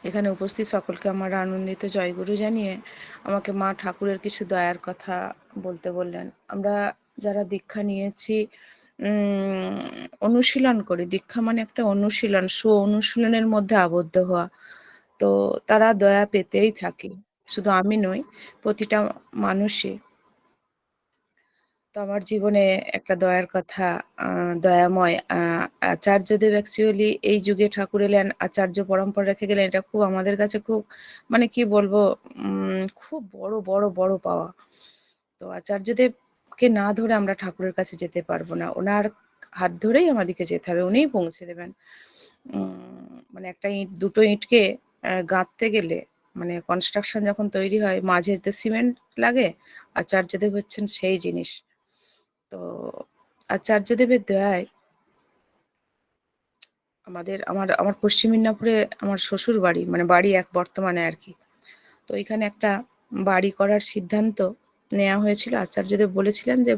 এখানে উপস্থিত সকলকে আমার আনন্দিত জয়গুরু জানিয়ে আমাকে মা ঠাকুরের কিছু দয়ার কথা বলতে বললেন। আমরা যারা দীক্ষা নিয়েছি উম অনুশীলন করি। দীক্ষা মানে একটা অনুশীলন, অনুশীলনের মধ্যে আবদ্ধ হওয়া। তো তারা দয়া পেতেই থাকে। শুধু আমি নই, প্রতিটা মানুষই। তো আমার জীবনে একটা দয়ার কথা, আ দয়াময় আচার্যদেব অ্যাকচুয়ালি এই যুগে ঠাকুর এলেন, আচার্য পরম্পরা রেখে গেলেন। এটা খুব আমাদের কাছে খুব মানে কি বলবো, খুব বড় পাওয়া। তো আচার্যদেবকে না ধরে আমরা ঠাকুরের কাছে যেতে পারবো না। উনার হাত ধরেই আমাদেরকে যেতে হবে। উনিই পৌঁছে দেবেন। মানে একটা ইট, দুটো ইটকে গাঁথতে গেলে, মানে কনস্ট্রাকশন যখন তৈরি হয় মাঝে তো সিমেন্ট লাগে। আচার্যদেব হচ্ছেন সেই জিনিস। তো আচার্যদেবের দয়ায় আমার আমার পশ্চিম মিদনাপুরে আমার শ্বশুরবাড়ি, মানে বাড়ি এক বর্তমানে আরকি। তো এখানে একটা বাড়ি করার সিদ্ধান্ত নেয়া হয়েছিল। আচার্যদেব বলেছিলেন যে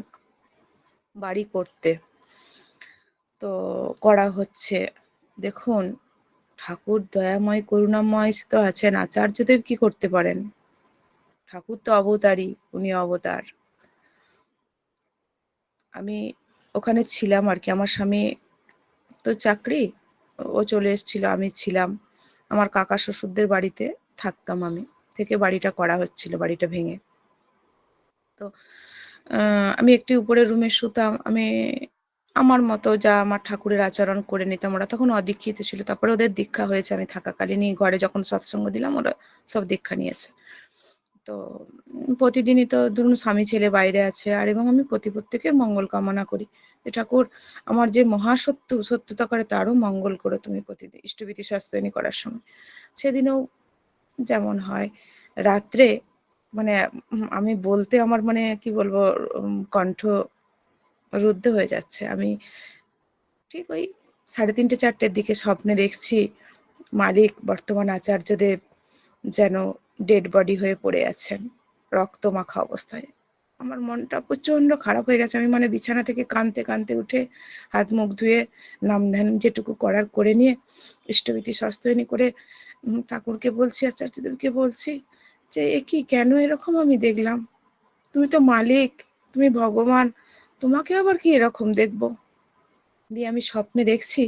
বাড়ি করতে। তো করা হচ্ছে। দেখুন, ঠাকুর দয়াময় করুণাময় তো আছেন। আচার্যদেব কি করতে পারেন? ঠাকুর তো অবতারই, উনি অবতার। আমি ওখানে ছিলাম আরকি। আমার স্বামী তো চাকরি, ও চলে এসেছিল, আমি ছিলাম। আমার কাকা শ্বশুরদের বাড়িতে থাকতাম আমি। থেকে বাড়িটা করা হচ্ছিল, বাড়িটা ভেঙে। তো আ আমি একটি উপরের রুমে শুতাম। আমি আমার মতো যা আমার ঠাকুরের আচরণ করে নিতাম। ওরা তখন অদীক্ষিত ছিল। তারপরে ওদের দীক্ষা হয়েছে আমি থাকাকালীনই। ঘরে যখন সৎসঙ্গ দিলাম ওরা সব দীক্ষা নিয়েছে। তো প্রতিদিনই তো ধরুন স্বামী ছেলে বাইরে আছে আর এবং আমি প্রত্যেকের মঙ্গল কামনা করি। যে ঠাকুর আমার যে মহাশত্রু, শত্রুতা করে তারও মঙ্গল করো তুমি প্রতিদিন ইষ্টভীতি শাস্ত্রায়ণী করার সময়। সেদিনও যেমন হয় রাত্রে, মানে আমি বলতে আমার মানে কি বলবো, কণ্ঠ রুদ্ধ হয়ে যাচ্ছে। আমি ঠিক ওই ৩:৩০ ৪টের দিকে স্বপ্নে দেখছি মালিক বর্তমান আচার্যদেব যেন ডেড বডি হয়ে পড়ে আছেন, রক্তমাখা অবস্থায়। আমার মনটা প্রচন্ড খারাপ হয়ে গেছে। আমি মানে বিছানা থেকে কাঁদতে উঠে হাত মুখ ধুয়ে নাম ধ্যান যেটুকু করার করে নিয়ে ইষ্টভীতি শাস্ত্রায়ণী করে ঠাকুরকে বলছি, আচার্যদেবকে বলছি যে, "এ কি, কেন এরকম আমি দেখলাম? তুমি তো মালিক, তুমি ভগবান, তোমাকে আবার কি এরকম দেখব?" দিয়ে আমি স্বপ্নে দেখছি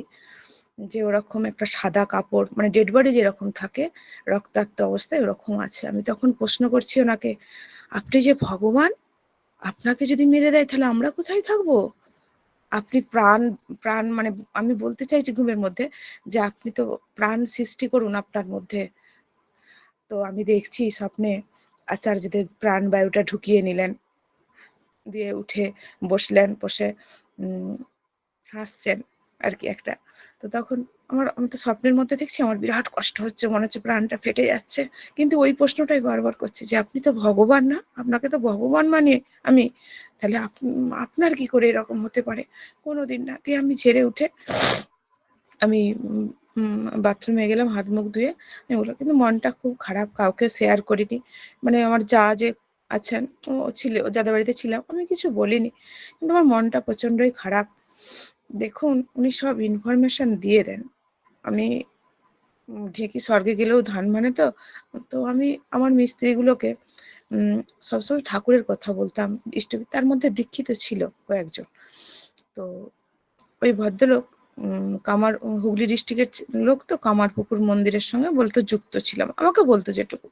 যে ওরকম একটা সাদা কাপড়, মানে ডেড বডি যেরকম থাকে রক্তাক্ত অবস্থায় ওরকম আছে। আমি তখন প্রশ্ন করছি ওনাকে, "আপনি যে ভগবান, আপনাকে যদি মেরে দেয় তাহলে আমরা কোথায় থাকবো? আপনি প্রাণ প্রাণ মানে আমি বলতে চাইছি ঘুমের মধ্যে যে আপনি তো প্রাণ সৃষ্টি করুন আপনার মধ্যে।" তো আমি দেখছি স্বপ্নে আচার্যদেব প্রাণবায়ুটা ঢুকিয়ে নিলেন। দিয়ে উঠে বসলেন, বসে উম হাসছেন আরকি একটা। তো তখন আমি তো স্বপ্নের মধ্যে দেখছি আমার বিরাট কষ্ট হচ্ছে। মনে হচ্ছে প্রাণটা ফেটে যাচ্ছে। কিন্তু ওই প্রশ্নটাই বারবার করছি যে, "আপনি তো ভগবান না? আপনাকে তো ভগবান মানি আমি। তাহলে আপনার কি করে এরকম হতে পারে?" কোনদিন না। দিয়ে আমি ঝেড়ে উঠে আমি উম উম বাথরুমে গেলাম হাত মুখ ধুয়ে। আমি বললাম, কিন্তু মনটা খুব খারাপ, কাউকে শেয়ার করিনি। মানে আমার যা যে আছেন, ও যাদের বাড়িতে ছিলাম, আমি কিছু বলিনি। কিন্তু আমার মনটা প্রচন্ডই খারাপ। দেখুন, উনি সব ইনফরমেশন দিয়ে দেন। আমি ঢেঁকি স্বর্গে গেলেও ধান মানে তো। তো আমি আমার মিস্ত্রিগুলোকে উম সবসময় ঠাকুরের কথা বলতাম। তার মধ্যে দীক্ষিত ছিল কয়েকজন। তো ওই ভদ্রলোক হুগলি ডিস্ট্রিক্টের লোক তো, কামারপুকুর মন্দিরের সঙ্গে বলত যুক্ত ছিলাম। আমাকে বলত যেটুকু।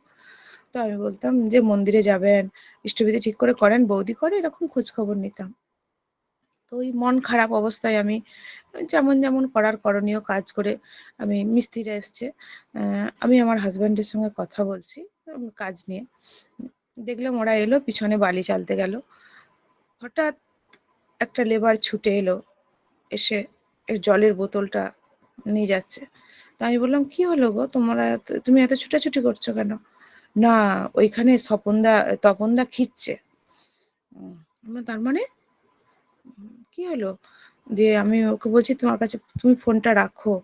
তো আমি বলতাম যে, "মন্দিরে যাবেন, ইষ্টবিধি ঠিক করে করেন, বৌদি করে?" এরকম খোঁজখবর নিতাম। তো ওই মন খারাপ অবস্থায় আমি যেমন করার করণীয় কাজ করে আমি, মিস্ত্রিরা এসছে। আমি আমার হাসব্যান্ডের সঙ্গে কথা বলছি কাজ নিয়ে। উম দেখলাম ওরা এলো, পিছনে বালি চালতে গেল। হঠাৎ একটা লেবার ছুটে এলো। এসে জলের বোতলটা নিয়ে যাচ্ছে। তো আমি বললাম, "কি হলো গো? তুমি এত ছুটাছুটি করছো কেন?" "না, ওইখানে তপনদা খিঁচছে।" উম আমি বললাম, "তার মানে?" "কি হলো?" দিয়ে আমি ওকে বলছি, "তোমার কাছে তুমি ফোনটা রাখো।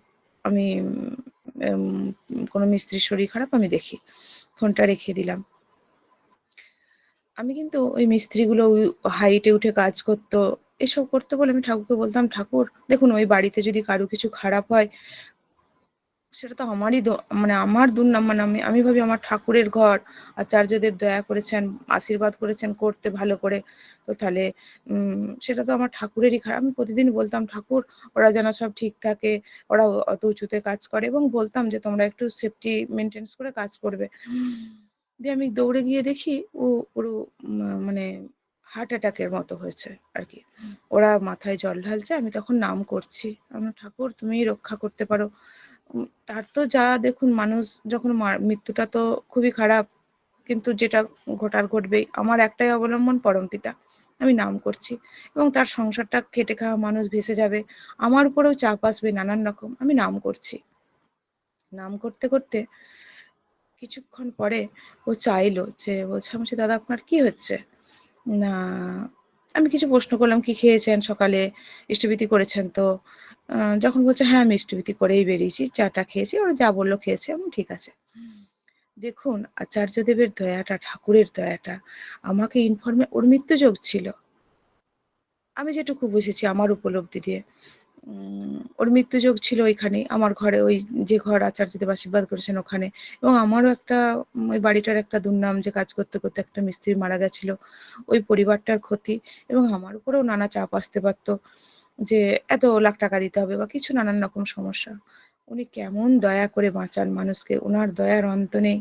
আমি কোনো মিস্ত্রির শরীর খারাপ, আমি দেখি।" ফোনটা রেখে দিলাম। আমি কিন্তু ওই মিস্ত্রিগুলো হাইটে উঠে কাজ করতো, এসব করতো বলে আমি ঠাকুরকে বলতাম, "ঠাকুর দেখুন, ওই বাড়িতে যদি কারো কিছু খারাপ হয় সেটা তো আমারই মানে আমার দুর্নাম, মানে আমি ভাবি আমার ঠাকুরের ঘর, আচার্যদেব দয়া করেছেন, আশীর্বাদ করেছেন করতে ভালো করে। তো তাহলে সেটা তো আমার ঠাকুরেরই খারাপ। আমি প্রতিদিন বলতাম, "ঠাকুর, ওরা যেন সব ঠিক থাকে, ওরা অত উঁচুতে কাজ করে", এবং বলতাম যে, "তোমরা একটু সেফটি মেইনটেন্যান্স করে কাজ করবে।" দিয়ে আমি দৌড়ে গিয়ে দেখি ও পুরো মানে হার্ট অ্যাটাকের মতো হয়েছে আরকি। ওরা মাথায় জল ঢালছে, আমি তখন নাম করছি। আমি, "ঠাকুর, তুমিই রক্ষা করতে পারো।" তার তো যা দেখুন, মানুষ যখন মৃত্যুটা তো খুবই খারাপ। কিন্তু যেটা ঘটার ঘটবেই। আমার একটাই অবলম্বন পরমপিতা। আমি নাম করছি এবং তার সংসারটা খেটে খাওয়া মানুষ ভেসে যাবে। আমার উপরেও চাপ আসবে নানান রকম। আমি নাম করছি। নাম করতে, করতে কিছুক্ষণ পরে ও চাইলো যে, বলছে, আমি বলছি, "দাদা, আপনার কি হচ্ছে?" না, আমি কিছু প্রশ্ন করলাম, "কি খেয়েছেন সকালে? ইষ্টভৃতি করেছেন তো?" আ যখন বলছে, "হ্যাঁ, আমি ইষ্টভৃতি করেই বেরিয়েছি। চা-টা খেয়েছি।" ওরা যা বলল খেয়েছি। আমি বললাম, "ঠিক আছে।" দেখুন, আচার্যদেবের দয়াটা, ঠাকুরের দয়াটা, আমাকে ওর মৃত্যুযোগ ছিল। আমি যেটুকু বুঝেছি আমার উপলব্ধি দিয়ে। ওর মৃত্যুযোগ ছিল ওইখানেই, আমার ঘরে, ওই যে ঘর আচার্যদেব আশীর্বাদ করেছেন ওখানে। এবং আমারও একটা ওই বাড়িটার একটা দুর্নাম যে কাজ করতে, করতে একটা মিস্ত্রি মারা গেছিল। ওই পরিবারটার ক্ষতি, এবং আমার উপরেও নানা চাপ আসতে পারত যে এত লাখ টাকা দিতে হবে বা কিছু নানান রকম সমস্যা। উনি কেমন দয়া করে বাঁচান মানুষকে, উনার দয়ার অন্ত নেই।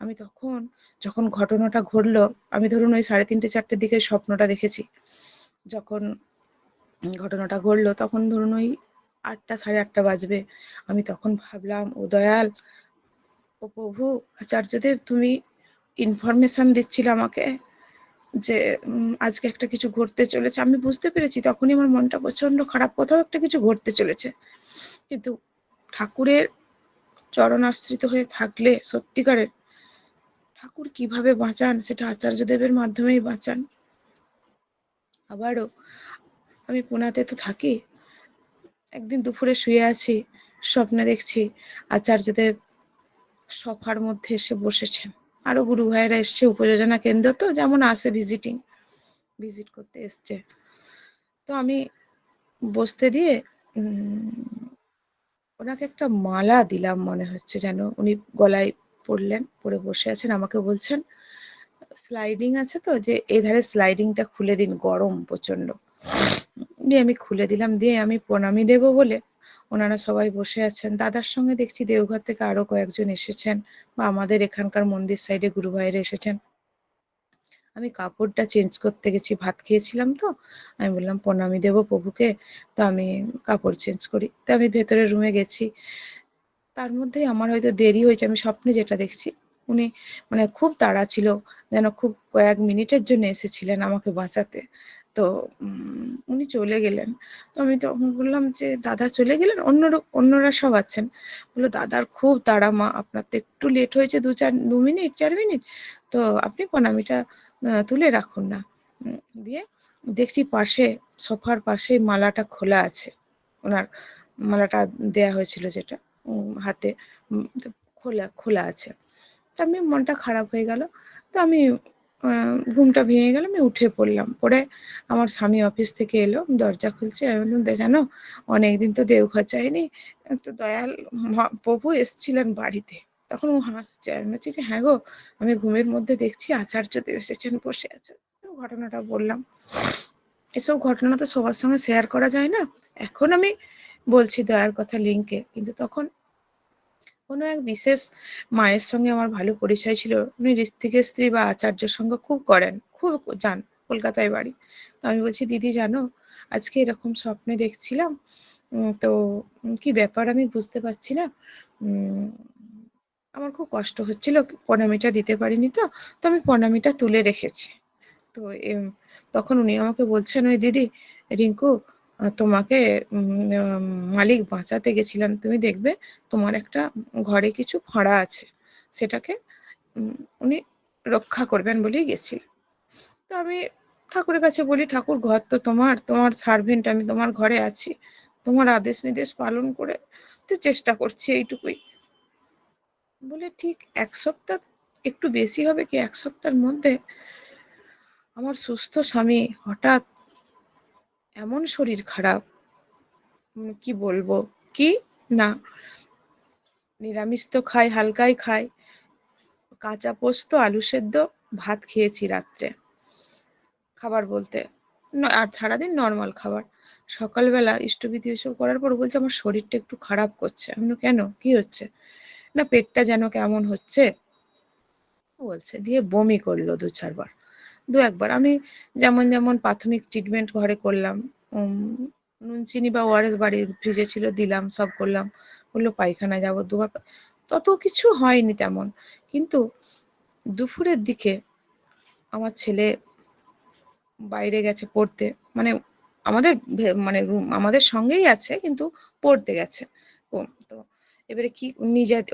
আমি তখন, যখন ঘটনাটা ঘটলো, আমি ধরুন ওই 3:30 4টের দিকে স্বপ্নটা দেখেছি। যখন ঘটনাটা ঘটলো তখন ধরুন ওই 8টা 8:30 বাজবে। আমি তখন ভাবলাম, "ও দয়াল, ও প্রভু আচার্যদেব, তুমি ইনফরমেশন দিচ্ছিলে আমাকে যে আজকে একটা কিছু ঘটতে চলেছে।" আমি বুঝতে পেরেছি তখনই আমার মনটা প্রচন্ড খারাপ। কোথাও একটা কিছু ঘটতে চলেছে। কিন্তু ঠাকুরের চরণাশ্রিত হয়ে থাকলে সত্যিকারের, ঠাকুর কিভাবে বাঁচান সেটা আচার্যদেবের মাধ্যমেই বাঁচান। আবারও আমি পুনাতে তো থাকি। একদিন দুপুরে শুয়ে আছি, স্বপ্নে দেখছি আচার্যদেব সোফার মধ্যে এসে বসেছেন। আরো গুরু ভাইয়েরা এসছে, উপযোজনা কেন্দ্র তো যেমন আসে ভিজিট করতে এসছে। তো আমি বসতে দিয়ে ওনাকে একটা মালা দিলাম মনে হচ্ছে যেন। উনি গলায় পড়লেন, পরে বসে আছেন। আমাকে বলছেন, স্লাইডিং আছে তো, যে এধারে স্লাইডিংটা খুলে দিন, গরম প্রচন্ড। দিয়ে আমি খুলে দিলাম। দিয়ে আমি প্রণামী দেবো বলে, ওনারা সবাই বসে আছেন। দাদার সঙ্গে দেখছি দেওঘর থেকে আরো কয়েকজন এসেছেন, বা আমাদের এখানকার মন্দির সাইডে গুরু ভাইয়েরা এসেছেন। আমি কাপড়টা চেঞ্জ করতে গেছি, ভাত খেয়েছিলাম তো। আমি বললাম, প্রণামী দেবো প্রভুকে, তো আমি কাপড় চেঞ্জ করি। তো আমি ভেতরের রুমে গেছি। তার মধ্যেই আমার হয়তো দেরি হয়েছে, আমি স্বপ্নে যেটা দেখছি, উনি মানে খুব তাড়া ছিল, যেন খুব কয়েক মিনিটের জন্য এসেছিলেন আমাকে বাঁচাতে। তো উনি চলে গেলেন। তো আমি তখন বললাম যে, "দাদা চলে গেলেন?" অন্যরা সব আছেন। বলল, "দাদার খুব তাড়া মা, আপনার তো একটু লেট হয়েছে ২ মিনিট ৪ মিনিট। তো আপনি প্রণামীটা তুলে রাখুন না।" উম দিয়ে দেখছি পাশে, সোফার পাশে মালাটা খোলা আছে। উনার মালাটা দেয়া হয়েছিল যেটা হাতে, তো খোলা আছে। তো আমি, মনটা খারাপ হয়ে গেল। তো আমি আ ঘুমটা ভেঙে গেল। আমি উঠে পড়লাম। পড়ে আমার স্বামী অফিস থেকে এলো। দরজা খুলছে। আমি বললাম, জানো, অনেকদিন তো দেওঘর যাইনি। তো দয়াল প্রভু এসছিলেন বাড়িতে।" তখন ও হাসছে। আমি বলছি যে, "হ্যাঁ গো, আমি ঘুমের মধ্যে দেখছি আচার্যদেব এসেছেন, বসে আছেন।" ঘটনাটা বললাম। এসব ঘটনা তো সবার সঙ্গে শেয়ার করা যায় না। এখন আমি বলছি দয়ার কথা লিংকে। কিন্তু তখন কোনো এক বিশেষ মায়ের সঙ্গে আমার ভালো পরিচয় ছিল। উনি ঋত্বিকের স্ত্রী বা আচার্য সঙ্গ খুব করেন, খুব যান। কলকাতায় বাড়ি। তো আমি বলছি, "দিদি জানো, আজকে এরকম স্বপ্নে দেখছিলাম। তো কি ব্যাপার আমি বুঝতে পারছি না। উম আমার খুব কষ্ট হচ্ছিল। প্রণামীটা দিতে পারিনি তো। তো আমি প্রণামীটা তুলে রেখেছি।" তো তখন উনি আমাকে বলছেন, "ওই দিদি, রিঙ্কু, তোমাকে মালিক বাঁচাতে গেছিলেন। তুমি দেখবে তোমার একটা ঘরে কিছু ফাঁড়া আছে। সেটাকে উম উনি রক্ষা করবেন বলেই গেছিলেন।" তো আমি ঠাকুরের কাছে বলি, "ঠাকুর, ঘর তো তোমার, তোমার সার্ভেন্ট আমি, তোমার ঘরে আছি। তোমার আদেশ নির্দেশ পালন করে তো চেষ্টা করছি, এইটুকুই।" বলে ঠিক ১ সপ্তাহ, একটু বেশি হবে কি, ১ সপ্তাহের মধ্যে আমার সুস্থ স্বামী হঠাৎ এমন শরীর খারাপ, কি বলবো? কি? না, নিরামিষ তো খাই, হালকাই খাই। কাঁচা পোস্ত, আলু সেদ্ধ, ভাত খেয়েছি রাত্রে। খাবার বলতে আর সারাদিন নরমাল খাবার। সকালবেলা ইষ্টবিধি এসব করার পর ও বলছে আমার শরীরটা একটু খারাপ করছে। আমি বললাম, কেন? কি হচ্ছে? না পেটটা যেন কেমন হচ্ছে বলছে। দিয়ে বমি করলো ২-৪ বার। ২-১ বার। আমি যেমন প্রাথমিক ট্রিটমেন্ট ঘরে করলাম। নুন চিনি বা ওআরএস বাড়ির ফ্রিজে ছিল দিলাম, সব করলাম। বলল পায়খানায় যাবো ২ বার। তত কিছু হয়নি তেমন। কিন্তু দুপুরের দিকে আমার ছেলে বাইরে গেছে পড়তে। মানে আমাদের মানে আমাদের সঙ্গেই আছে কিন্তু পড়তে গেছে। তো এবারে কি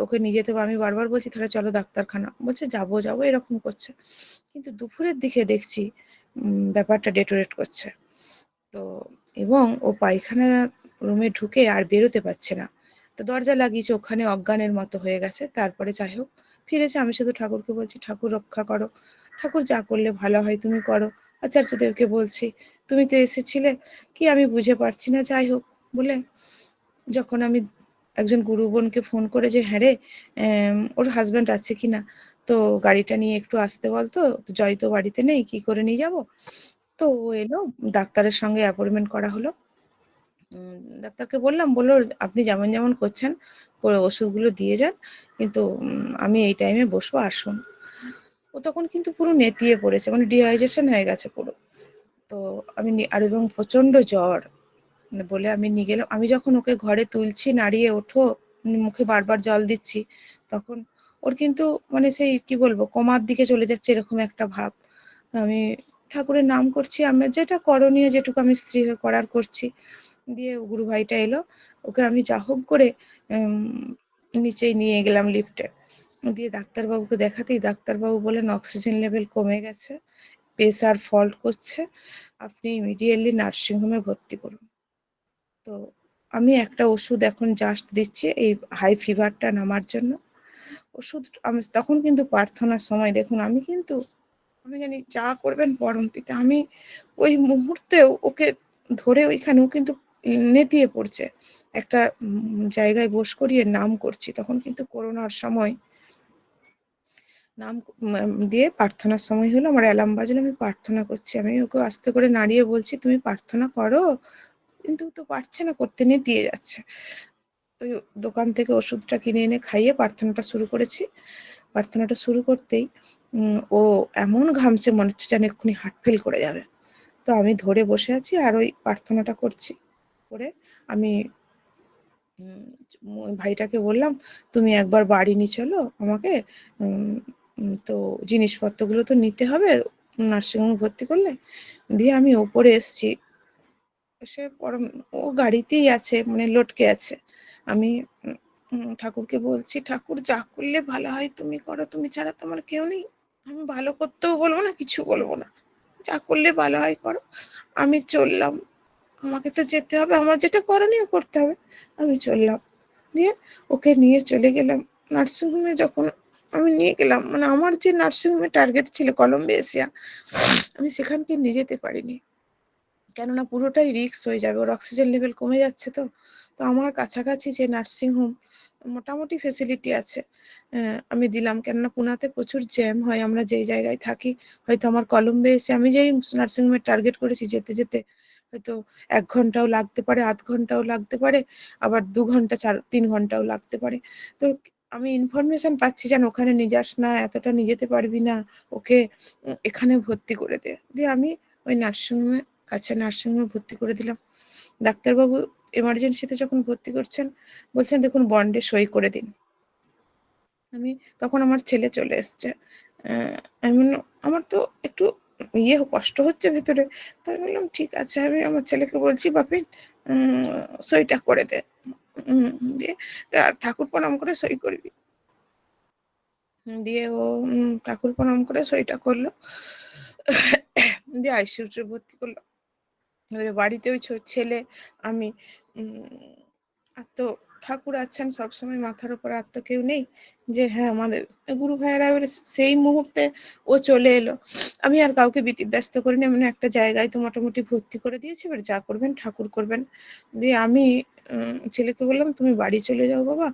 ওকে নিয়ে যেতে হবে। আমি বারবার বলছি তাহলে চলো ডাক্তারখানা। বলছে যাবো এরকম করছে। কিন্তু দুপুরের দিকে দেখছি ব্যাপারটা deteriorate করছে। তো এবং ও পায়খানা রুমে ঢুকে আর বেরোতে পারছে না। তো দরজা লাগিয়েছে, ওখানে অজ্ঞানের মতো হয়ে গেছে। তারপরে যাই হোক ফিরেছে। আমি শুধু ঠাকুরকে বলছি, ঠাকুর রক্ষা করো। ঠাকুর যা করলে ভালো হয় তুমি করো। আচার্যদেবকে বলছি, তুমি তো এসেছিলে, কি আমি বুঝে পারছি না। যাই হোক বলে যখন আমি একজন গুরুবোনকে ফোন করে যে হ্যাঁ রে ওর হাসব্যান্ড আছে কিনা, তো গাড়িটা নিয়ে একটু আসতে বলতো, জয় তো বাড়িতে নেই, কি করে নিয়ে যাব। তো ও এলো, ডাক্তারের সঙ্গে অ্যাপয়েন্টমেন্ট করা হলো। ডাক্তারকে বললাম, বলল আপনি যেমন করছেন করে ওষুধগুলো দিয়ে যান, কিন্তু আমি এই টাইমে বসবো, আসুন। ও তখন কিন্তু পুরো নেতিয়ে পড়েছে, মানে ডিহাইড্রেশন হয়ে গেছে পুরো। তো আমি আর এবং প্রচন্ড জ্বর বলে আমি নিয়ে গেলাম। আমি যখন ওকে ঘরে তুলছি, নাড়িয়ে ওঠো, মুখে বারবার জল দিচ্ছি, তখন ওর কিন্তু মানে সেই কি বলবো কোমার দিকে চলে যাচ্ছে এরকম একটা ভাব। তো আমি ঠাকুরের নাম করছি, আমি যেটা করণীয় যেটুকু আমি স্ত্রী হয়ে করার করছি। দিয়ে গুরু ভাইটা এলো, ওকে আমি যা হোক করে নিচেই নিয়ে গেলাম লিফটে। দিয়ে ডাক্তারবাবুকে দেখাতেই ডাক্তারবাবু বললেন অক্সিজেন লেভেল কমে গেছে, প্রেসার ফল্ট করছে, আপনি ইমিডিয়েটলি নার্সিং হোমে ভর্তি করুন। তো আমি একটা ওষুধ এখন জাস্ট দিচ্ছি এই হাই ফিভারটা নামার জন্য। ওষুধ আমি তখন কিন্তু প্রার্থনার সময় দেখুন আমি জানি যা করবেন পরমপিতা। আমি ওই মুহূর্তেও ওকে ধরে ওইখানেও কিন্তু নেতিয়ে পড়ছে। একটা জায়গায় বস করিয়ে নাম করছি। তখন কিন্তু করোনার সময় নাম দিয়ে প্রার্থনার সময় হলো, আমার অ্যালার্ম বাজলো, আমি প্রার্থনা করছি। আমি ওকে আস্তে করে নাড়িয়ে বলছি, তুমি প্রার্থনা করো। কিন্তু ও তো পারছে না করতে, নেতিয়ে যাচ্ছে। ওই দোকান থেকে ওষুধটা কিনে এনে খাইয়ে প্রার্থনাটা শুরু করেছি। প্রার্থনাটা শুরু করতেই ও এমন ঘামছে মনে হচ্ছে যেন এক্ষুনি হার্ট ফেল করে যাবে। তো আমি ধরে বসে আছি আর ওই প্রার্থনাটা করছি। করে আমি ভাইটাকে বললাম, তুমি একবার বাড়ি নিয়ে চলো আমাকে। উম তো জিনিসপত্রগুলো তো নিতে হবে নার্সিংহোমে ভর্তি করলে। দিয়ে আমি ওপরে এসছি। সে পরম ও গাড়িতেই আছে, মানে লটকে আছে। আমি ঠাকুরকে বলছি, ঠাকুর যা করলে ভালো হয় তুমি করো, তুমি ছাড়া তো আমার কেউ নেই। আমি ভালো করতেও বলবো না, কিছু বলবো না। যা করলে ভালো হয় করো। আমি চললাম। আমাকে তো যেতে হবে, আমার যেটা করণীয় করতে হবে। আমি চললাম। দিয়ে ওকে নিয়ে চলে গেলাম নার্সিংহোমে। যখন আমি নিয়ে গেলাম, মানে আমার যে নার্সিংহোমে টার্গেট ছিল কলম্বে এশিয়া, আমি সেখানকে নিয়ে যেতে পারিনি। কেননা পুরোটাই রিস্ক হয়ে যাবে, ওর অক্সিজেন লেভেল কমে যাচ্ছে। তো তো আমার কাছাকাছি যে নার্সিং হোম মোটামুটি ফেসিলিটি আছে, আমি দিলাম। কেননা পুনাতে প্রচুর জ্যাম হয়, আমরা যেই জায়গায় থাকি। হয়তো আমার কলম্বে এসে আমি যেই নার্সিং হোমের টার্গেট করেছি যেতে যেতে হয়তো ১ ঘন্টাও লাগতে পারে, আধ ঘন্টাও লাগতে পারে, আবার ২ ঘন্টা ৩ ঘন্টাও লাগতে পারে। তো আমি ইনফরমেশন পাচ্ছি যেন ওখানে নিয়ে যাস না, এতটা নিয়ে যেতে পারবি না, ওকে এখানে ভর্তি করে দে। দিয়ে আমি ওই নার্সিংহোমে কাছে নার্সিংহোমে ভর্তি করে দিলাম। ডাক্তারবাবু এমার্জেন্সিতে যখন ভর্তি করছেন, বলছেন দেখুন বন্ডে সই করে দিন। আমি তখন আমার ছেলে চলে এসছে। আমি বললাম আমার তো একটু কষ্ট হচ্ছে ভেতরে। তো আমি বললাম ঠিক আছে, আমি আমার ছেলেকে বলছি বাপিন উম সইটা করে দে। উম দিয়ে ঠাকুর প্রণাম করে সই করবি। দিয়ে ও ঠাকুর প্রণাম করে সইটা করলো। দিয়ে আইসিইউতে ভর্তি করলো। এবারে বাড়িতে ওই ছেলে, আমি উম আর তো ঠাকুর আছেন সবসময় মাথার উপর, আর তো কেউ নেই যে হ্যাঁ আমাদের গুরু ভাইয়েরা। এবারে সেই মুহূর্তে ও চলে এলো। আমি আর কাউকে ব্যস্ত করিনি, এমন একটা জায়গায় তো মোটামুটি ভর্তি করে দিয়েছি, এবার যা করবেন ঠাকুর করবেন। দিয়ে আমি ছেলেকে বললাম তুমি বাড়ি চলে যাও বাবা,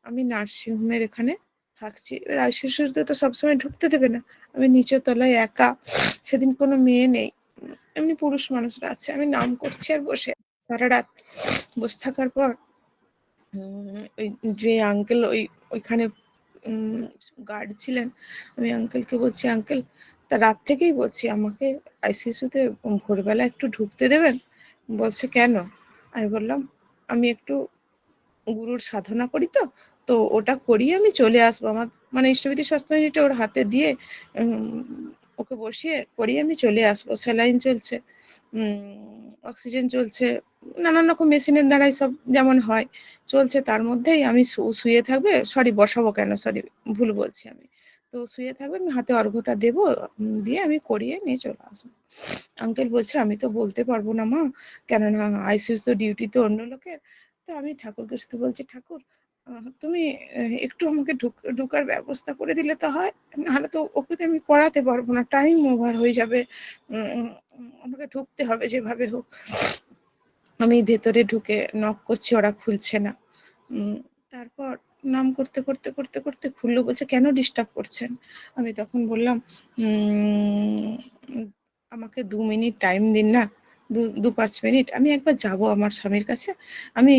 আমি নার্সিং হোমের এখানে থাকছি। এবার আইসিইউতে তো সবসময় ঢুকতে দেবে না। আমি নিচের তলায় একা। সেদিন কোনো মেয়ে নেই। এমনি পুরুষ মানুষরা আছে। আমি নাম করছি আর বসে সারারাত বসে থাকার পর ওই যে আঙ্কেল ওইখানে উম গার্ড ছিলেন, আমি আঙ্কেলকে বলছি, "আঙ্কেল" তা রাত থেকেই বলছি, "আমাকে আইসিইউতে ভোরবেলা একটু ঢুকতে দেবেন?" বলছে, "কেন?" আমি বললাম, "আমি একটু গুরুর সাধনা করি তো, তো ওটা করিয়ে আমি চলে আসবো। আমার মানে ইষ্টভৃতি শাস্ত্রনীটা ওর হাতে দিয়ে ওকে বসিয়ে করিয়ে আমি চলে আসবো। স্যালাইন চলছে, অক্সিজেন চলছে, নানান রকম মেশিনের দ্বারাই সব যেমন হয় চলছে। তার মধ্যেই আমি শুয়ে থাকবে, সরি বসাবো কেন, সরি ভুল বলছি আমি। তো শুয়ে থাকবে, আমি হাতে অর্ঘ্যটা দেবো, দিয়ে আমি করিয়ে নিয়ে চলে আসবো।" আঙ্কেল বলছে, "আমি তো বলতে পারবো না মা, কেননা আইসিইউ তো ডিউটি তো অন্য লোকের।" তো আমি ঠাকুরকে শুধু বলছি, "ঠাকুর তুমি একটু আমাকে ঢোকার ব্যবস্থা করে দিলে তো হয়। নাহলে তো ওকে তো আমি করাতে পারবো না, টাইম ওভার হয়ে যাবে। আমাকে ঢুকতে হবে যেভাবে হোক।" আমি ভেতরে ঢুকে নক করছি, ওরা খুলছে না। উম তারপর নাম করতে খুললো, বলছে, "কেন ডিস্টার্ব করছেন?" আমি তখন বললাম, উম "আমাকে ২ মিনিট টাইম দিন না। ২-৫ মিনিট। আমি একবার যাবো আমার স্বামীর কাছে। আমি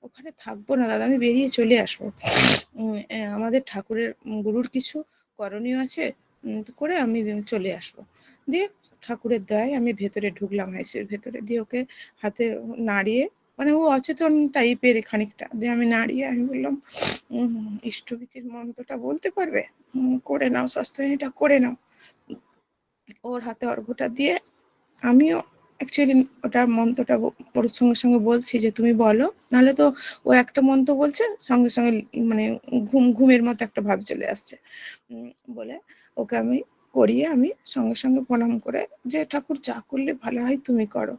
ওখানে থাকবো না দাদা, আমি বেরিয়ে চলে আসবো। আমাদের ঠাকুরের গুরুর কিছু করণীয় আছে, করে আমি চলে আসবো।" দিয়ে ঠাকুরের দয়ায় আমি ভেতরে ঢুকলাম আইসিইউর ভেতরে। দিয়ে ওকে হাতে নাড়িয়ে, মানে ও অচেতন টাইপের খানিকটা। দিয়ে আমি নাড়িয়ে আমি বললাম, "ইষ্টভৃতির মন্ত্রটা বলতে পারবে? করে নাও, শাস্ত্রায়ণীটা করে নাও।" ওর হাতে অর্ঘ্যটা দিয়ে আমিও অ্যাকচুয়ালি ওটার মন্ত্রটা ওর সঙ্গে বলছি যে, "তুমি বলো।" নাহলে তো ও একটা মন্ত্র বলছে, সঙ্গে মানে ঘুমের মতো একটা ভাব চলে আসছে। উম বলে ওকে আমি করিয়ে আমি সঙ্গে প্রণাম করে যে, "ঠাকুর যা করলে ভালো হয় তুমি করো।"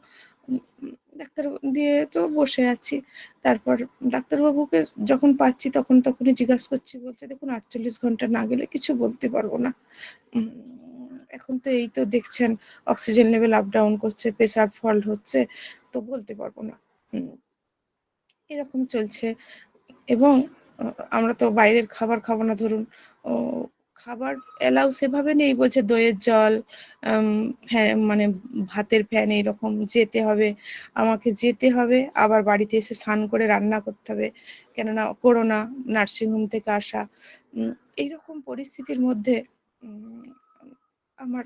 উম উম ডাক্তার দিয়ে তো বসে আছি। তারপর ডাক্তারবাবুকে যখন পাচ্ছি তখনই জিজ্ঞাসা করছি, বলছে, "দেখুন ৪৮ ঘন্টা না গেলে কিছু বলতে পারবো না। উম এখন তো এই তো দেখছেন অক্সিজেন লেভেল আপ ডাউন করছে, প্রেশার ফল হচ্ছে, তো বলতে পারবো না।" হুম, এরকম চলছে। এবং আ আমরা তো বাইরের খাবার খাবো না ধরুন। ও খাবার এলাও সেভাবে নেই, বলছে দইয়ের জল, আম মানে ভাতের ফ্যান এইরকম যেতে হবে। আমাকে যেতে হবে, আবার বাড়িতে এসে স্নান করে রান্না করতে হবে। কেননা করোনা, নার্সিংহোম থেকে আসা। উম এইরকম পরিস্থিতির মধ্যে উম আমার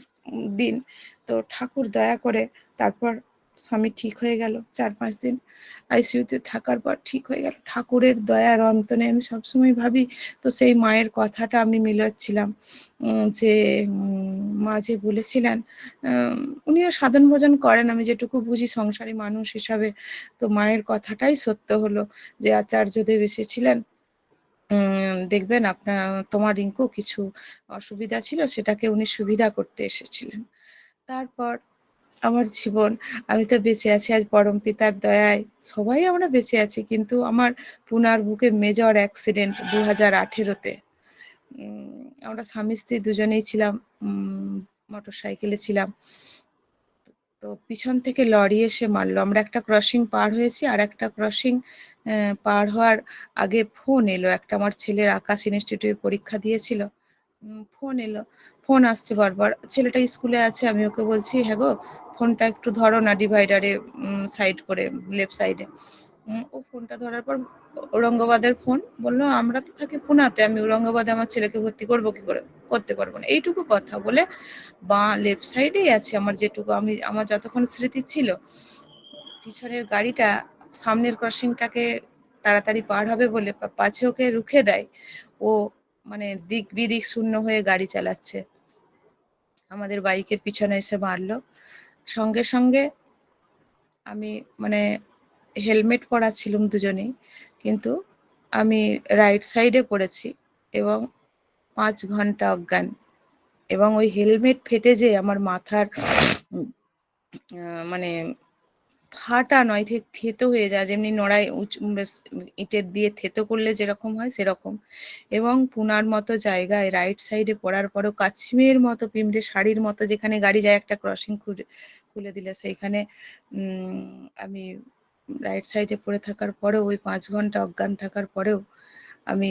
দিন। তো ঠাকুর দয়া করে তারপর স্বামী ঠিক হয়ে গেল ৪-৫ দিন আইসিইউতে থাকার পর ঠিক হয়ে গেল। ঠাকুরের দয়ার অন্ত নেই। আমি সবসময় ভাবি, তো সেই মায়ের কথাটা আমি মিলাচ্ছিলাম। যে মা যে বলেছিলেন, আম উনিও সাধন ভোজন করেন, আমি যেটুকু বুঝি সংসারী মানুষ হিসাবে। তো মায়ের কথাটাই সত্য হলো যে আচার্যদেব এসেছিলেন, দেখবেন তোমার রিঙ্কু কিছু অসুবিধা ছিল, সেটাকে উনি সুবিধা করতে এসেছিলেন। তারপর আমার জীবন, আমি তো বেঁচে আছি আজ পরম পিতার দয়ায়। সবাই আমরা বেঁচে আছি। কিন্তু আমার পুনার বুকে মেজর অ্যাক্সিডেন্ট ২০১৮ তে। আমরা স্বামী-স্ত্রী দুজনেই ছিলাম। মোটরসাইকেলে ছিলাম। তো পিছন থেকে লরি এসে মারলো। আমরা একটা ক্রসিং পার হয়েছি। আরেকটা ক্রসিং পার হওয়ার আগে ফোন এলো একটা, আমার ছেলের আকাশ ইনস্টিটিউটে পরীক্ষা দিয়েছিল। ফোন এলো। ফোন আসছে বারবার। ছেলেটা স্কুলে আছে। আমি ওকে বলছি, "হ্যাঁ গো, ফোনটা একটু ধরো না ডিভাইডারে সাইড করে, লেফট সাইডে।" ও ফোনটা ধরার পর ঔরঙ্গাবাদের ফোন। বলল, "আমরা তো থাকি পুনাতে। আমি ঔরঙ্গাবাদে আমার ছেলেকে ভর্তি করব কি করে? করতে পারব না।" এইটুকু কথা বলে লেফট সাইডেই আছে আমার, যেটুকু আমার যতক্ষণ স্মৃতি ছিল। পিছনের গাড়িটা সামনের ক্রসিংটাকে তাড়াতাড়ি পার হবে বলে পাছে ওকে রুখে দেয়। ও মানে দিক বিদিক শূন্য হয়ে গাড়ি চালাচ্ছে। আমাদের বাইকের পিছনে এসে মারলো। সঙ্গে আমি মানে হেলমেট পরা ছিলুম দুজনেই। কিন্তু আমি রাইট সাইডে পড়েছি এবং ৫ ঘন্টা অজ্ঞান। এবং ওই হেলমেট ফেটে যেয়ে আমার মাথার উম মানে ফাটা নয়, থেতো হয়ে যায়, যেমনি নড়াই ইটের দিয়ে থেতো করলে যেরকম হয় সেরকম। এবং পুনার মতো জায়গায় রাইট সাইডে পড়ার পরও কাশ্মীর মতো পিঁপড়ে শাড়ির মতো যেখানে গাড়ি যায় একটা ক্রসিং খুলে দিলে সেইখানে আমি রাইট সাইডে পড়ে থাকার পরেও ওই ৫ ঘন্টা অজ্ঞান থাকার পরেও আমি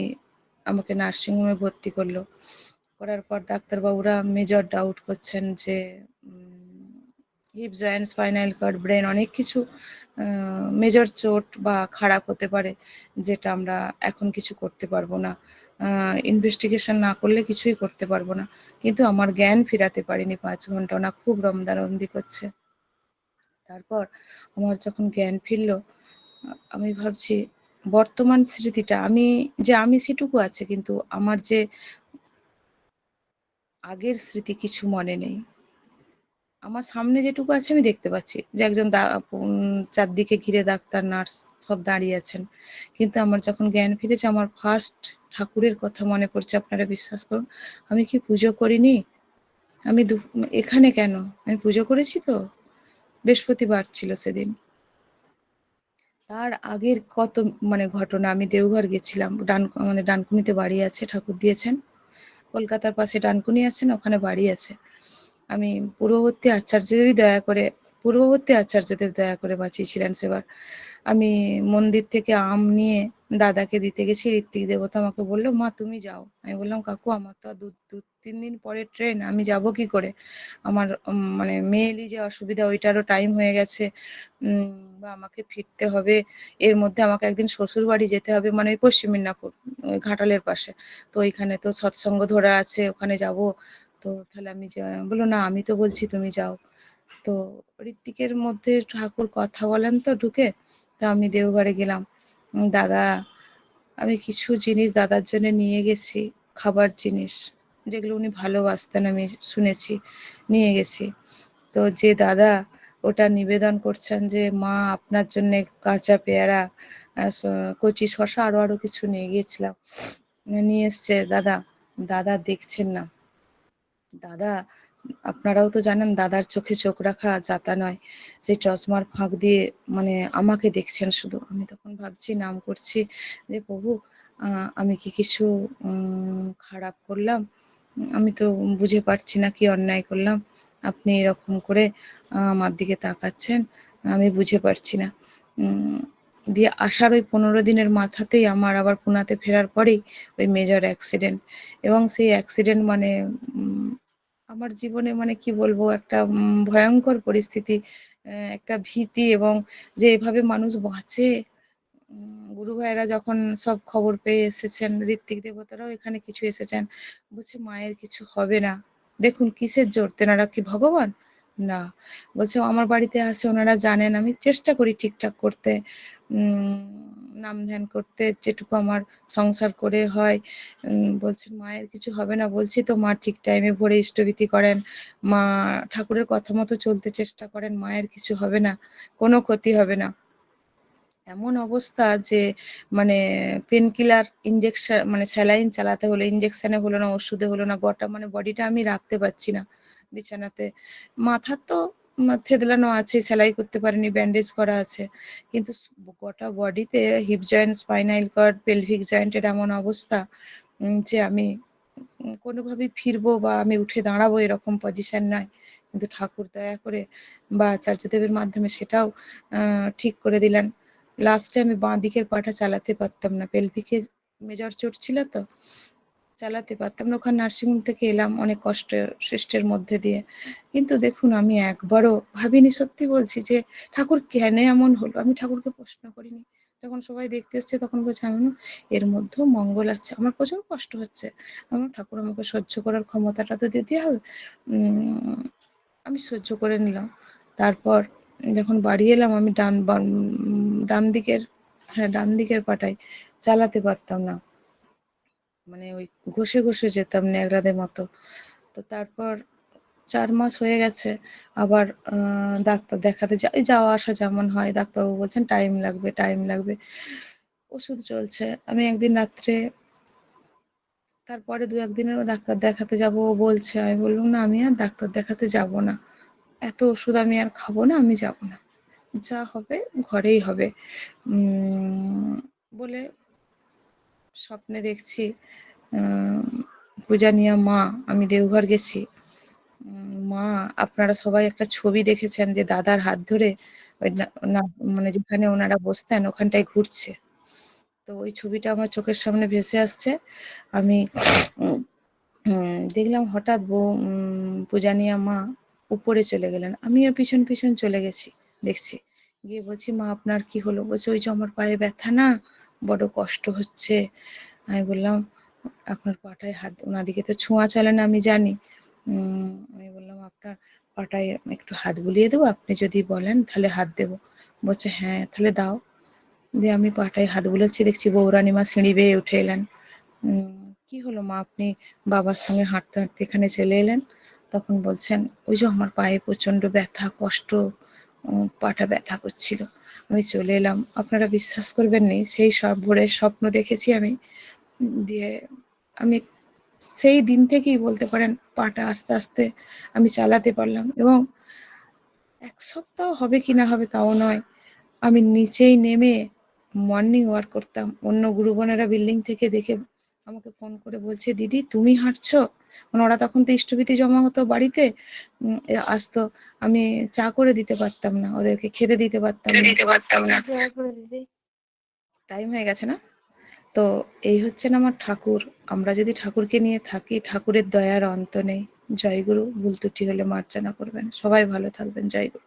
আমাকে নার্সিংহোমে ভর্তি করলো। করার পর ডাক্তারবাবুরা মেজর ডাউট করছেন যে hip joint, spinal cord, brain অনেক কিছু মেজর চোট বা খারাপ হতে পারে, যেটা আমরা এখন কিছু করতে পারবো না। ইনভেস্টিগেশন না করলে কিছুই করতে পারবো না। কিন্তু আমার জ্ঞান ফেরাতে পারিনি ৫ ঘন্টা। ওরা খুব রমদারমদি করছে। তারপর আমার যখন জ্ঞান ফিরল, আমি ভাবছি বর্তমান স্মৃতিটা আমি সেটুকু আছে, কিন্তু আমার যে আগের স্মৃতি কিছু মনে নেই। আমার সামনে যেটুকু আছে আমি দেখতে পাচ্ছি যে একজন চারদিকে ঘিরে ডাক্তার, নার্স সব দাঁড়িয়ে আছেন। কিন্তু আমার যখন জ্ঞান ফিরেছে, আমার ফার্স্ট ঠাকুরের কথা মনে পড়ছে। আপনারা বিশ্বাস করুন, আমি কি পুজো করিনি? আমি এখানে কেন? আমি পুজো করেছি তো? বৃহস্পতিবার ছিল সেদিন। তার আগের কত ঘটনা, আমি দেওঘর গেছিলাম। আমাদের ডানকুনিতে বাড়ি আছে, ঠাকুর দিয়েছেন। কলকাতার পাশে ডানকুনি আছে না, ওখানে বাড়ি আছে। আমি পূর্ববর্তী আচার্যদেব দয়া করে বাঁচিয়েছিলেন সেবার। আমি মন্দির থেকে আম নিয়ে দাদাকে দিতে গেছি। ঋত্বিক দেবতা আমাকে বলল, "মা তুমি যাও।" আমি বললাম, "কাকু আমার তো আর ২-৩ দিন পরে ট্রেন, আমি যাব কি করে? আমার মেয়েলি যে অসুবিধা ওইটারও টাইম হয়ে গেছে, বা আমাকে ফিরতে হবে। এর মধ্যে আমাকে একদিন শ্বশুরবাড়ি যেতে হবে, মানে ওই পশ্চিম মেদিনীপুর, ওই ঘাটালের পাশে। তো ওইখানে তো সৎসঙ্গ ধরা আছে, ওখানে যাব। তো তাহলে আমি বলল, "না আমি তো বলছি তুমি যাও।" তো ঋত্বিকের মধ্যে ঠাকুর কথা বলেন তো ঢুকে। তো আমি দেওঘরে গেলাম। দাদা, আমি কিছু জিনিস দাদার জন্য নিয়ে গেছি, খাবার জিনিস, যেগুলো উনি ভালোবাসতেন আমি শুনেছি, নিয়ে গেছি। তো যে দাদা ওটা নিবেদন করছেন যে, "মা আপনার জন্যে কাঁচা পেয়ারা, কচি শসা আরো কিছু নিয়ে গিয়েছিলাম, নিয়ে এসছে দাদা।" দাদা দেখছেন না। দাদা, আপনারাও তো জানেন দাদার চোখে চোখ রাখা যাতা নয়। সেই চশমার ফাঁক দিয়ে আমাকে দেখছেন শুধু। আমি তখন ভাবছি, নাম করছি যে, "প্রভু, আমি কি কিছু খারাপ করলাম? আমি তো বুঝে পারছি না কি অন্যায় করলাম। আপনি এরকম করে আমার দিকে তাকাচ্ছেন, আমি বুঝে পারছি না।" উম দিয়ে আসার ওই ১৫ দিনের মাথাতেই আমার আবার পুনাতে ফেরার পরেই ওই মেজর অ্যাক্সিডেন্ট। এবং সেই অ্যাক্সিডেন্ট উম আমার জীবনে কি বলবো, একটা ভয়ঙ্কর পরিস্থিতি, একটা ভীতি, এবং যে এভাবে মানুষ বাঁচে। গুরু ভাইয়েরা যখন সব খবর পেয়ে এসেছেন, ঋত্বিক দেবতারাও এখানে কিছু এসেছেন, বলছে মায়ের কিছু হবে না। দেখুন কিসের জোর, তেনারা কি ভগবান? না। বলছে আমার বাড়িতে আছে, ওনারা জানেন আমি চেষ্টা করি ঠিকঠাক করতে, উম নাম ধ্যান করতে যেটুকু আমার সংসার করে হয়। বলছে মায়ের কিছু হবে না। বলছি তো, মা ঠিক টাইমে ভোরে ইষ্টভীতি করেন, মা ঠাকুরের কথা মতো চলতে চেষ্টা করেন, মায়ের কিছু হবে না, কোনো ক্ষতি হবে না। এমন অবস্থা যে মানে পেন কিলার ইনজেকশন, স্যালাইন চালাতে হলো, ইনজেকশনে হলো না, ওষুধে হলো না, গোটা বডিটা আমি রাখতে পারছি না বিছানাতে। মাথার তো থেতলানো আছে, সেলাই করতে পারিনি, ব্যান্ডেজ করা আছে। কিন্তু গোটা বডিতে hip joint, spinal cord, pelvic জয়েন্টের এমন অবস্থা যে আমি কোনোভাবেই ফিরবো বা আমি উঠে দাঁড়াবো এরকম পজিশন নয়। কিন্তু ঠাকুর দয়া করে বা আচার্যদেবের মাধ্যমে সেটাও ঠিক করে দিলেন। লাস্টে আমি বাঁ দিকের পাটা চালাতে পারতাম না। পেলভিকে মেজর চোট ছিল তো, চালাতে পারতাম না। ওখানে নার্সিংহোম থেকে এলাম অনেক কষ্টে সৃষ্টের মধ্যে দিয়ে। কিন্তু দেখুন, আমি একবারও ভাবিনি, সত্যি বলছি, যে ঠাকুর কেন এমন হলো? আমি ঠাকুরকে প্রশ্ন করিনি। যখন সবাই দেখতে এসছে তখন বলছে, আমি বললাম, এর মধ্যেও মঙ্গল আছে। আমার প্রচুর কষ্ট হচ্ছে। আমি বললাম, ঠাকুর আমাকে সহ্য করার ক্ষমতাটা তো দিতে হবে। উম আমি সহ্য করে নিলাম। তারপর যখন বাড়ি এলাম, আমি ডান দিকের, হ্যাঁ, ডান দিকের পাটাই চালাতে পারতাম না। ওই ঘষে যেতাম ন্যাকড়াদের মতো। তো তারপর ৪ মাস হয়ে গেছে। আবার ডাক্তার দেখাতে যাওয়া আসা যেমন হয়, ডাক্তারবাবু বলছেন টাইম লাগবে, টাইম লাগবে। ওষুধ চলছে। আমি একদিন রাত্রে, তারপরে ২-১ দিনেরও ডাক্তার দেখাতে যাবো ও বলছে। আমি বললাম, "না, আমি আর ডাক্তার দেখাতে যাবো না। এত ওষুধ আমি আর খাবো না, আমি যাবো না। যা হবে ঘরেই হবে।" উম বলে স্বপ্নে দেখছি উম পূজানিয়া মা, আমি দেওঘর গেছি। মা, আপনারা সবাই একটা ছবি দেখেছেন যে দাদার হাত ধরে ওই না মানে যেখানে ওনারা বসতেন ওখানটায় ঘুরছে। তো ওই ছবিটা আমার চোখের সামনে ভেসে আসছে। আমি উম দেখলাম হঠাৎ পূজানিয়া মা উপরে চলে গেলেন। আমিও পিছন চলে গেছি, দেখছি। গিয়ে বলছি, "মা আপনার কি হলো?" বলছে, "ওই যে আমার পায়ে ব্যথা না, বড় কষ্ট হচ্ছে।" আমি বললাম, "আপনার পাটায় হাত" ওনাদিকে তো ছোঁয়া চলে না আমি জানি। আমি বললাম, "আপনার পাটায় একটু হাত বুলিয়ে দেবো? আপনি যদি বলেন তাহলে হাত দেবো।" বলছে, "হ্যাঁ, তাহলে দাও।" দিয়ে আমি পাটায় হাত বুলোচ্ছি, দেখছি বউরানী মা সিঁড়ি বেয়ে উঠে এলেন। "কি হলো মা আপনি বাবার সঙ্গে হাঁটতে এখানে চলে এলেন?" তখন বলছেন, "ওই যে আমার পায়ে প্রচণ্ড ব্যথা, কষ্ট, পাটা ব্যথা করছিল। আমি চলে এলাম।" আপনারা বিশ্বাস করবেন নি সেই সব ভোরের স্বপ্ন দেখেছি আমি। দিয়ে আমি সেই দিন থেকেই বলতে পারেন পাটা আস্তে আমি চালাতে পারলাম এবং ১ সপ্তাহ হবে কি না হবে তাও নয়। আমি নিচেই নেমে মর্নিং ওয়াক করতাম। অন্য গুরুবোনেরা বিল্ডিং থেকে দেখে আমাকে ফোন করে বলছে, "দিদি তুমি হাঁটছো?" মানে ওরা তখন তো ইষ্টভৃতি জমা হতো বাড়িতে। আসতো। আমি চা করে দিতে পারতাম না। ওদেরকে খেতে দিতে পারতাম না। দয়া করে দিদি। টাইম হয়ে গেছে না? তো এই হচ্ছেন আমার ঠাকুর। আমরা যদি ঠাকুরকে নিয়ে থাকি, ঠাকুরের দয়ার অন্ত নেই। জয় গুরু। ভুল ত্রুটি হলে মার্জনা করবেন। সবাই ভালো থাকবেন। জয় গুরু।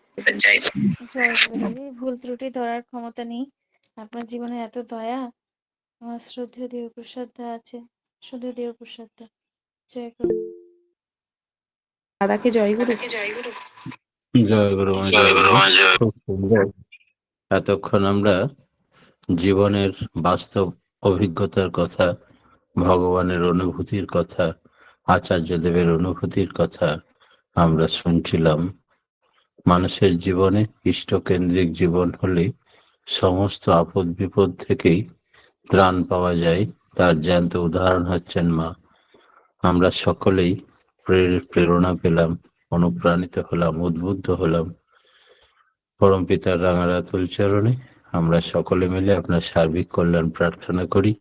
জয় গুরু দিদি। ভুল ত্রুটি ধরার ক্ষমতা নেই। আপনার জীবনে এত দয়া। আমার শ্রদ্ধেয় দেবপ্রসাদ দা আছে। শ্রদ্ধেয় দেবপ্রসাদ দা। জয় গুরু। দাদাকে জয় গুরু। জয় গুরু মা, জয় গুরু। খুব সুন্দর। এতক্ষণ আমরা জীবনের বাস্তব অভিজ্ঞতার কথা, ভগবানের অনুভূতির কথা, আচার্যদেবের অনুভূতির কথা আমরা শুনছিলাম। মানুষের জীবনে ইষ্টকেন্দ্রিক জীবন হলে সমস্ত আপদ বিপদ থেকেই ত্রাণ পাওয়া যায়। তার জ্যান্ত উদাহরণ হচ্ছেন মা। আমরা সকলেই প্রেরণা পেলাম, অনুপ্রাণিত হলাম, উদ্বুদ্ধ হলাম পরম পিতার রাঙারাতুল চরণে। আমরা সকলে মিলে আপনার সার্বিক কল্যাণ প্রার্থনা করি।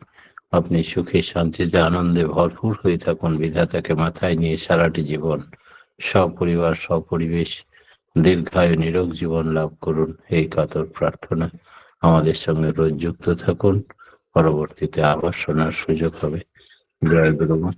আপনি সুখে শান্তিতে আনন্দে ভরপুর হয়ে থাকুন, বিধাতাকে মাথায় নিয়ে সারাটি জীবন সপরিবার সপরিবেশ দীর্ঘায়ু নিরোগ জীবন লাভ করুন, এই কাতর প্রার্থনা। আমাদের সঙ্গে রোজ যুক্ত থাকুন, পরবর্তীতে আবার শোনার সুযোগ হবে। জয় গুরু মা।